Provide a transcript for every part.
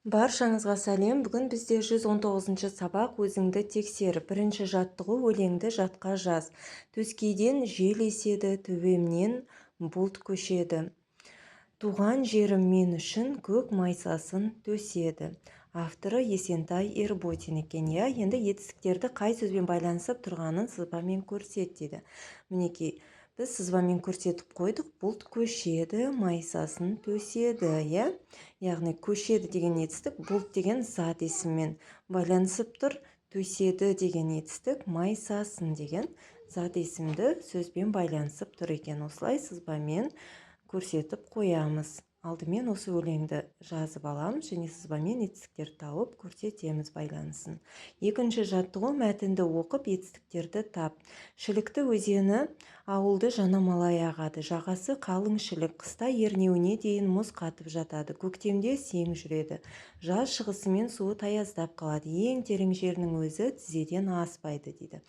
Баршаңызға сәлем. Бүгін бізде 119-шы сабақ өзіңді тексер. Бірінші жаттығу өлеңді жатқа жаз. Төскейден жел еседі, төбемнен бұлт көшеді. Туған жерім мен үшін көк майсасын төседі. Авторы Есентай Ерботин екен. Енді етістіктерді қай сөзбен байланысып тұрғанын сызбамен көрсет дейді. Мінекей, біз сызбамен көрсетіп қойдық. Бұлт көшеді, майсасын төседі. Яғни көшеді деген етістік бұлт деген зат есіммен байланысып тұр. Төседі деген етістік майсасын деген зат есімді сөзбен байланысып тұр екен. Осылай сызбамен көрсетіп қоямыз. Алдымен осы өлеңді жазып аламыз және сызбамен етістіктерді тауып көрсетеміз байланысын. Екінші жаттығу мәтінді оқып етістіктерді тап. Шілікті өзені ауылды жанамалай ағады. Жағасы қалың шілік, қыста ернеуіне дейін мұз қатып жатады. Көктемде сең жүреді. Жаз шығысымен суы таяздап қалады. Ең терең жерінің өзі тізеден аспайды дейді.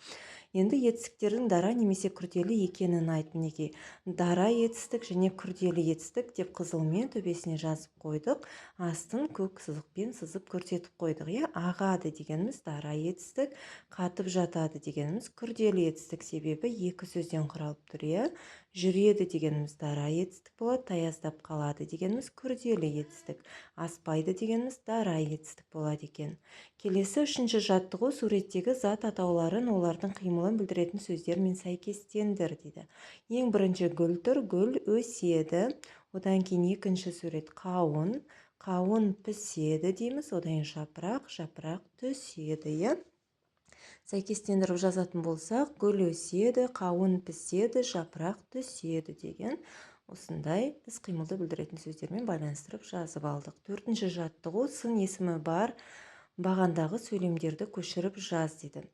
Енді етістіктердің дара немесе күрделі екенін айт. Мінекей, дара етістік және күрделі етістік деп қызылмен төбесіне жазып қойдық. Астын көк сызықпен сызып көрсетіп қойдық. Ағады дегеніміз дара етістік, қатып жатады дегеніміз күрделі етістік, себебі екі сөзден құралып тұр. Жүреді дегеніміз дара етістік болады, таяздап қалады дегеніміз күрделі етістік, аспайды дегеніміз дара етістік болады екен. Келесі үшінші жаттығу суреттегі зат атауларын олардың қимылын білдіретін сөздермен сәйкестендір дейді. Ең бірінші гүл тұр, гүл өседі. Одан кейін екінші сурет қауын, қауын піседі дейміз. Одан жапырақ, жапырақ түседі. Сәйкестендіріп жазатын болсақ, гүл өседі, қауын піседі, жапырақ түседі деген осындай біз қимылды білдіретін сөздермен байланыстырып жазып алдық. Төртінші жаттығу сын есімі бар бағандағы сөйлемдерді көшіріп жаз дейді.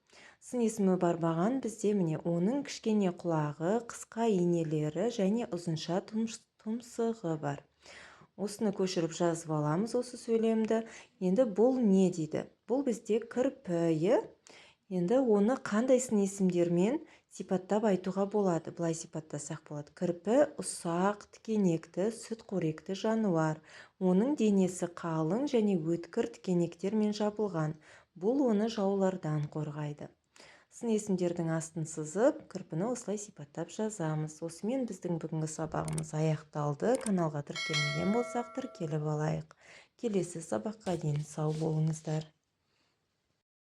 Сын есімі бар баған бізде міне оның кішкене құлағы, қысқа инелері және ұзынша тұмсығы бар. Осыны көшіріп жазып аламыз осы сөйлемді. Енді бұл не дейді? Бұл бізде кірпі. Енді оны қандай сын есімдермен сипаттап айтуға болады? Былай сипаттасақ болады. Кірпі ұсақ, тікенекті, сүтқоректі жануар. Оның денесі қалың және өткір тікенектермен жабылған. Бұл оны жаулардан қорғайды. Сын есімдердің астын сызып, кірпіні осылай сипаттап жазамыз. Осымен біздің бүгінгі сабағымыз аяқталды. Каналға тіркелмеген болсақ, тіркеліп алайық. Келесі сабаққа дейін сау болыңыздар.